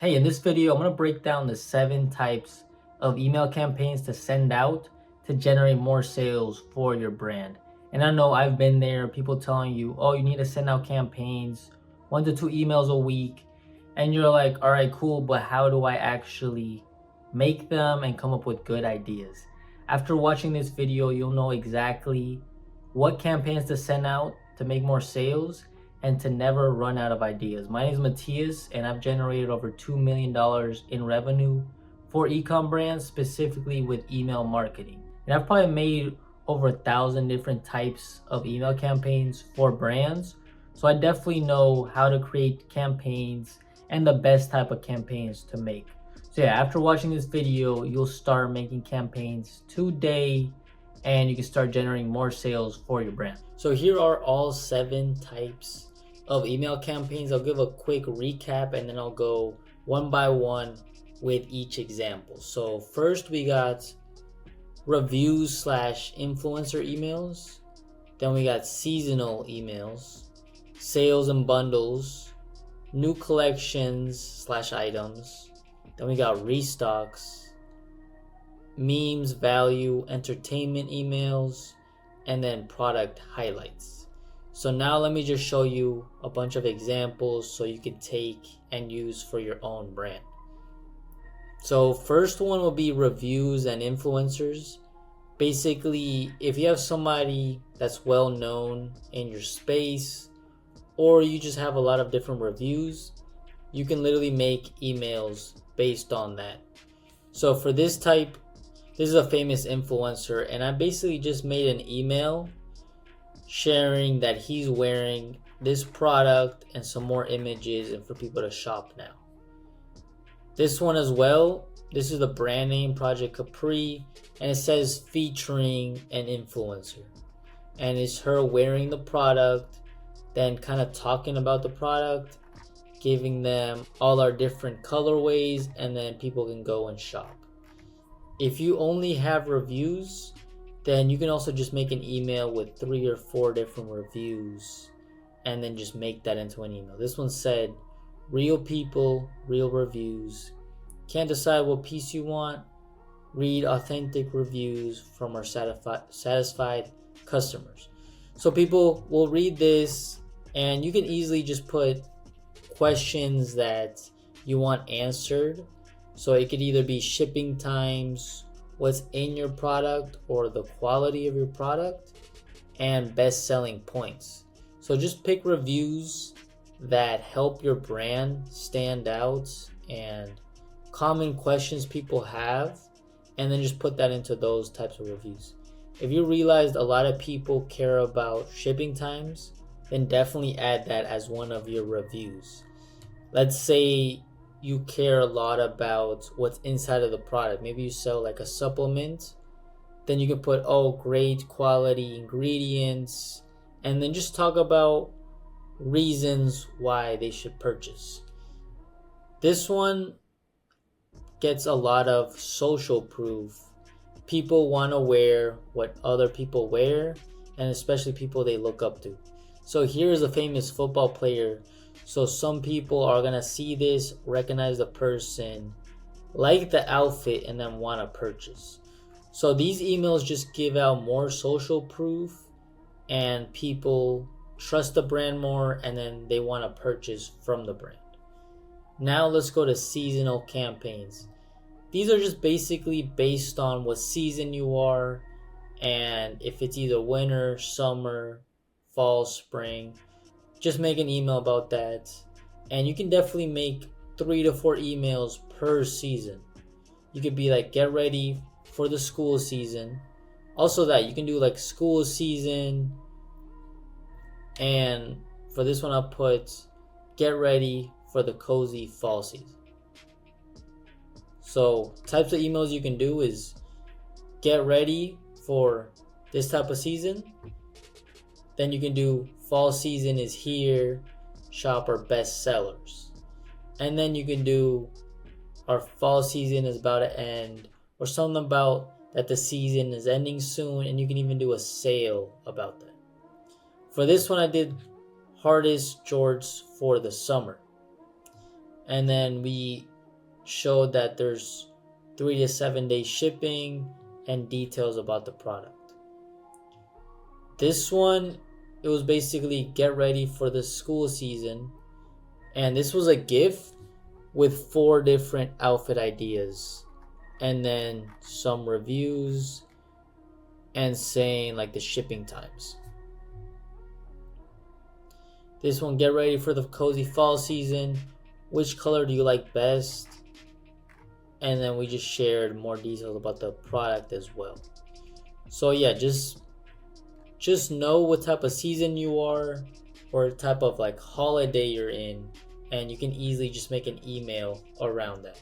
Hey, in this video, I'm going to break down the 7 types of email campaigns to send out to generate more sales for your brand. And I know I've been there, people telling you, oh, you need to send out campaigns, 1 to 2 emails a week. And you're like, all right, cool, but how do I actually make them and come up with good ideas? After watching this video, you'll know exactly what campaigns to send out to make more sales and to never run out of ideas. My name is Matias, and I've generated over $2 million in revenue for ecom brands, specifically with email marketing. And I've probably made over 1,000 different types of email campaigns for brands. So I definitely know how to create campaigns and the best type of campaigns to make. So yeah, after watching this video, you'll start making campaigns today and you can start generating more sales for your brand. So here are all 7 types of email campaigns. I'll give a quick recap and then I'll go one by one with each example. So first we got reviews slash influencer emails. Then we got seasonal emails, sales and bundles, new collections slash items. Then we got restocks, memes, value, entertainment emails, and then product highlights. So now let me just show you a bunch of examples so you can take and use for your own brand. So first one will be reviews and influencers. Basically, if you have somebody that's well known in your space, or you just have a lot of different reviews, you can literally make emails based on that. So for this type, this is a famous influencer, and I basically just made an email sharing that he's wearing this product and some more images and for people to shop now. This one as well, this is the brand name Project Capri, and it says featuring an influencer. And it's her wearing the product, then kind of talking about the product, giving them all our different colorways, and then people can go and shop. If you only have reviews, then you can also just make an email with 3 or 4 different reviews and then just make that into an email. This one said, real people, real reviews. Can't decide what piece you want? Read authentic reviews from our satisfied customers. So people will read this and you can easily just put questions that you want answered. So it could either be shipping times, what's in your product, or the quality of your product, and best selling points. So just pick reviews that help your brand stand out and common questions people have, and then just put that into those types of reviews. If you realized a lot of people care about shipping times, then definitely add that as one of your reviews. Let's say you care a lot about what's inside of the product. Maybe you sell like a supplement, then you can put, oh, great quality ingredients, and then just talk about reasons why they should purchase. This one gets a lot of social proof. People want to wear what other people wear, and especially people they look up to. So here's a famous football player. So some people are going to see this, recognize the person, like the outfit, and then want to purchase. So these emails just give out more social proof and people trust the brand more, and then they want to purchase from the brand. Now let's go to seasonal campaigns. These are just basically based on what season you are and if it's either winter, summer, fall, spring. Just make an email about that, and you can definitely make 3 to 4 emails per season. You could be like, get ready for the school season. Also that you can do like school season, and for this one I'll put get ready for the cozy fall season. So types of emails you can do is get ready for this type of season. Then you can do fall season is here, shop our best sellers. And then you can do our fall season is about to end, or something about that the season is ending soon, and you can even do a sale about that. For this one I did hardest jorts for the summer. And then we showed that there's 3 to 7 day shipping and details about the product. This one, it was basically get ready for the school season, and this was a gift with 4 different outfit ideas and then some reviews and saying like the shipping times. This one, get ready for the cozy fall season. Which color do you like best? And then we just shared more details about the product as well. So yeah, just know what type of season you are or type of like holiday you're in, and you can easily just make an email around that.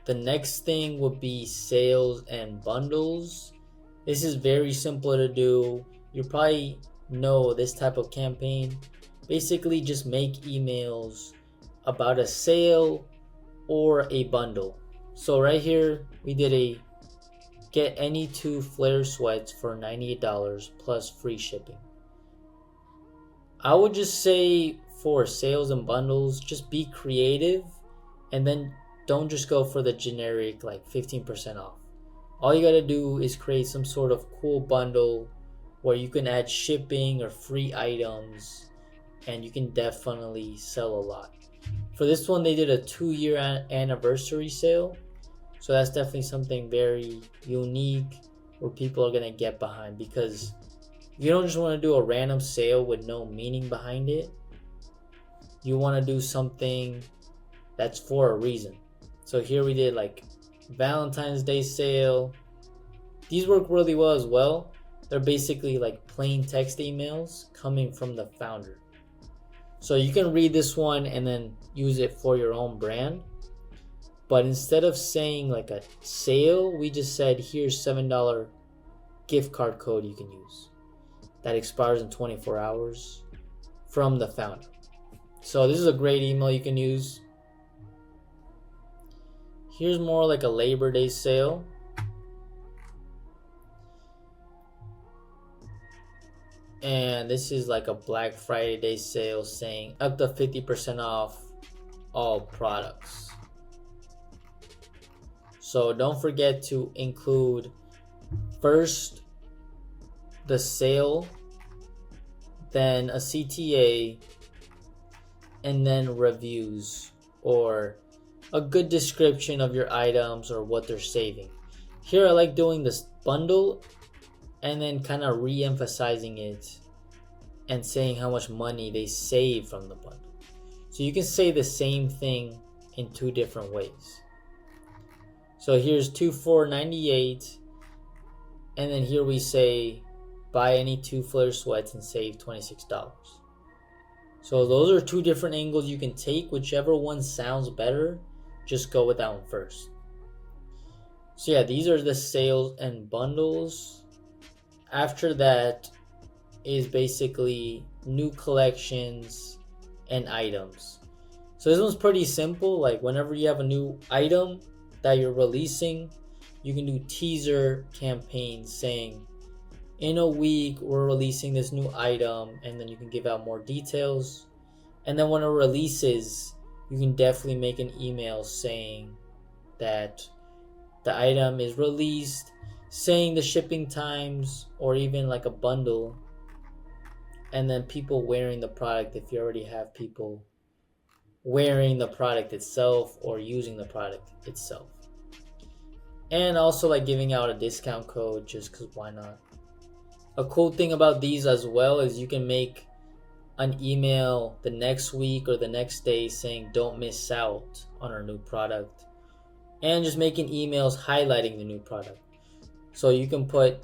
The next thing would be sales and bundles. This is very simple to do. You probably know this type of campaign. Basically, just make emails about a sale or a bundle. So right here, we did a get any 2 flare sweats for $98 plus free shipping. I would just say for sales and bundles, just be creative and then don't just go for the generic like 15% off. All you gotta do is create some sort of cool bundle where you can add shipping or free items, and you can definitely sell a lot. For this one, they did a 2-year anniversary sale, so that's definitely something very unique where people are gonna get behind, because you don't just want to do a random sale with no meaning behind it. You want to do something that's for a reason. So here we did like Valentine's Day sale. These work really well as well. They're basically like plain text emails coming from the founder. So you can read this one and then use it for your own brand. But instead of saying like a sale, we just said here's $7 gift card code you can use that expires in 24 hours from the founder. So this is a great email you can use. Here's more like a Labor Day sale. And this is like a Black Friday Day sale saying up to 50% off all products. So don't forget to include first the sale, then a CTA, and then reviews or a good description of your items or what they're saving. Here I like doing this bundle and then kind of re-emphasizing it and saying how much money they save from the bundle. So you can say the same thing in 2 different ways. So here's 2 for $98, and then here we say buy any 2 flare sweats and save $26. So those are 2 different angles you can take. Whichever one sounds better, just go with that one first. So yeah, these are the sales and bundles. After that is basically new collections and items. So this one's pretty simple. Like whenever you have a new item that you're releasing, you can do teaser campaigns saying in a week we're releasing this new item, and then you can give out more details. And then when it releases, you can definitely make an email saying that the item is released, saying the shipping times, or even like a bundle, and then people wearing the product if you already have people wearing the product itself or using the product itself. And also like giving out a discount code just because why not. A cool thing about these as well is you can make an email the next week or the next day saying don't miss out on our new product, and just making emails highlighting the new product. So you can put,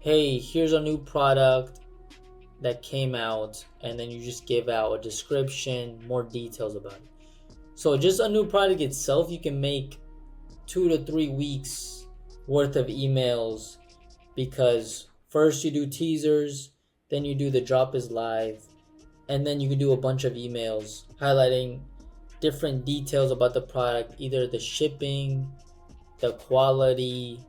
hey, here's a new product that came out, and then you just give out a description, more details about it. So just a new product itself, you can make 2 to 3 weeks worth of emails, because first you do teasers, then you do the drop is live, and then you can do a bunch of emails highlighting different details about the product, either the shipping, the quality,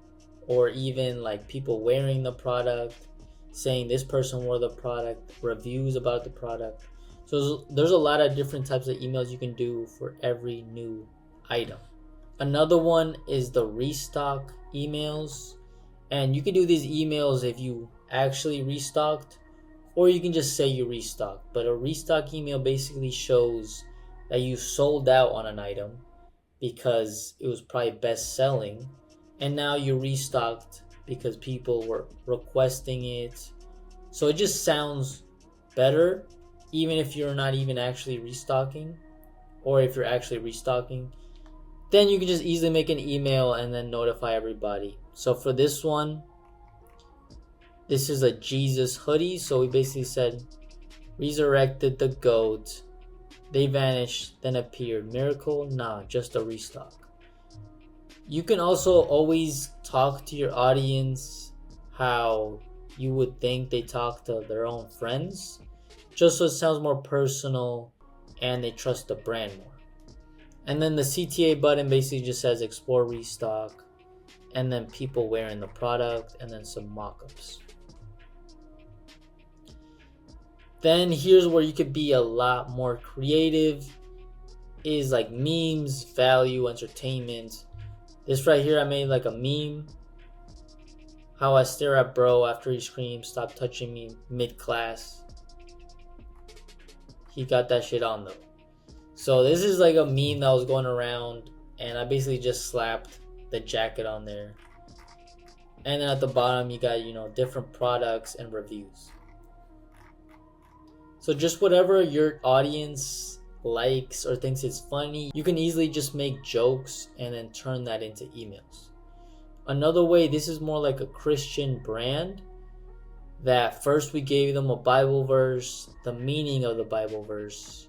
or even like people wearing the product, saying this person wore the product, reviews about the product. So there's a lot of different types of emails you can do for every new item. Another one is the restock emails. And you can do these emails if you actually restocked, or you can just say you restocked. But a restock email basically shows that you sold out on an item because it was probably best selling, and now you restocked because people were requesting it. So it just sounds better, even if you're not even actually restocking, or if you're actually restocking. Then you can just easily make an email and then notify everybody. So for this one, this is a Jesus hoodie. So we basically said, resurrected the goat. They vanished, then appeared. Miracle? Nah, just a restock. You can also always talk to your audience how you would think they talk to their own friends, just so it sounds more personal and they trust the brand more. And then the CTA button basically just says explore restock, and then people wearing the product, and then some mock-ups. Then here's where you could be a lot more creative, is like memes, value, entertainment. This right here, I made like a meme. How I stare at bro after he screams, stop touching me mid-class. He got that shit on though. So this is like a meme that was going around, and I basically just slapped the jacket on there. And then at the bottom you got, different products and reviews. So just whatever your audience likes or thinks it's funny, you can easily just make jokes and then turn that into emails. Another way, this is more like a Christian brand, that first we gave them a Bible verse, the meaning of the Bible verse,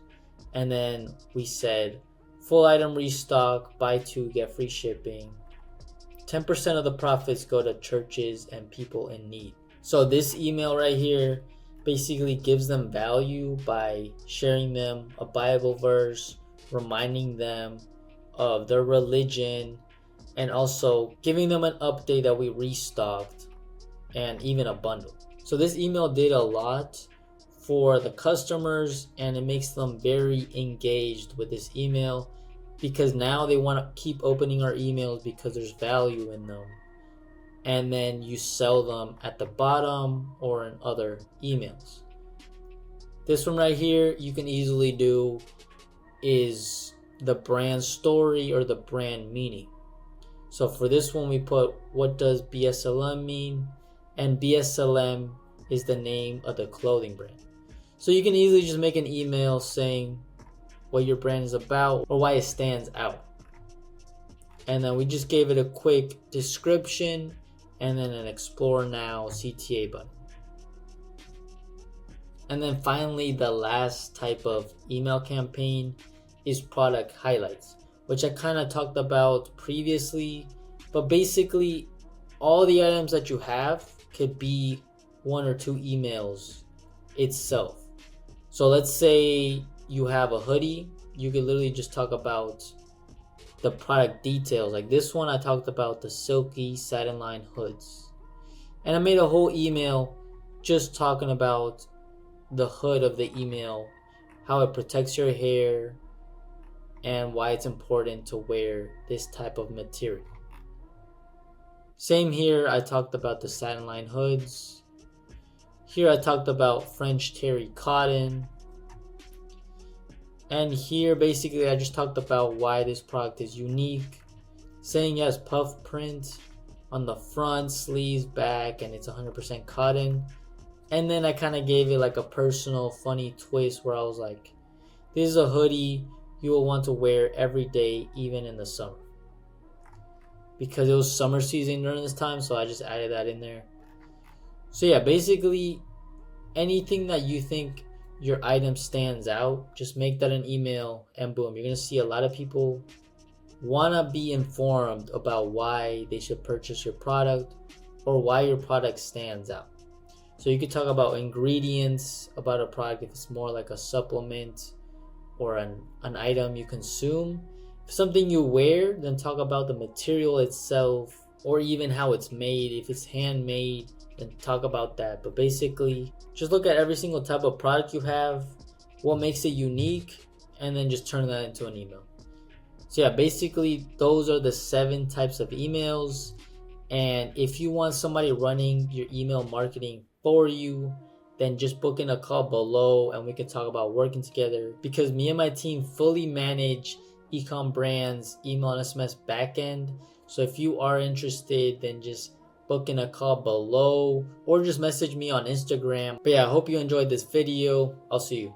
and then we said full item restock, buy two, get free shipping. 10% of the profits go to churches and people in need. So this email right here basically gives them value by sharing them a Bible verse, reminding them of their religion, and also giving them an update that we restocked, and even a bundle. So this email did a lot for the customers, and it makes them very engaged with this email because now they want to keep opening our emails because there's value in them. And then you sell them at the bottom or in other emails. This one right here you can easily do is the brand story or the brand meaning. So for this one we put, what does BSLM mean? And BSLM is the name of the clothing brand. So you can easily just make an email saying what your brand is about or why it stands out. And then we just gave it a quick description and then an explore now CTA button. And then finally, the last type of email campaign is product highlights, which I kind of talked about previously. But basically, all the items that you have could be one or two emails itself. So let's say you have a hoodie, you could literally just talk about the product details. Like this one, I talked about the silky satin line hoods, and I made a whole email just talking about the hood of the email, how it protects your hair, and why it's important to wear this type of material. Same here, I talked about the satin line hoods. Here I talked about French terry cotton. And here basically I just talked about why this product is unique, saying yes, puff print on the front, sleeves, back, and it's 100% cotton. And then I kind of gave it like a personal funny twist where I was like, this is a hoodie you will want to wear every day, even in the summer. Because it was summer season during this time, so I just added that in there. So yeah, basically anything that you think your item stands out, just make that an email and boom, you're going to see a lot of people want to be informed about why they should purchase your product or why your product stands out. So you could talk about ingredients about a product if it's more like a supplement or an item you consume. If something you wear, then talk about the material itself or even how it's made. If it's handmade, then talk about that. But basically, just look at every single type of product you have, what makes it unique, and then just turn that into an email. So yeah, basically those are the 7 types of emails. And if you want somebody running your email marketing for you, then just book in a call below and we can talk about working together, because me and my team fully manage ecom brands, email and SMS backend. So if you are interested, then just book in a call below or just message me on Instagram. But yeah, I hope you enjoyed this video. I'll see you.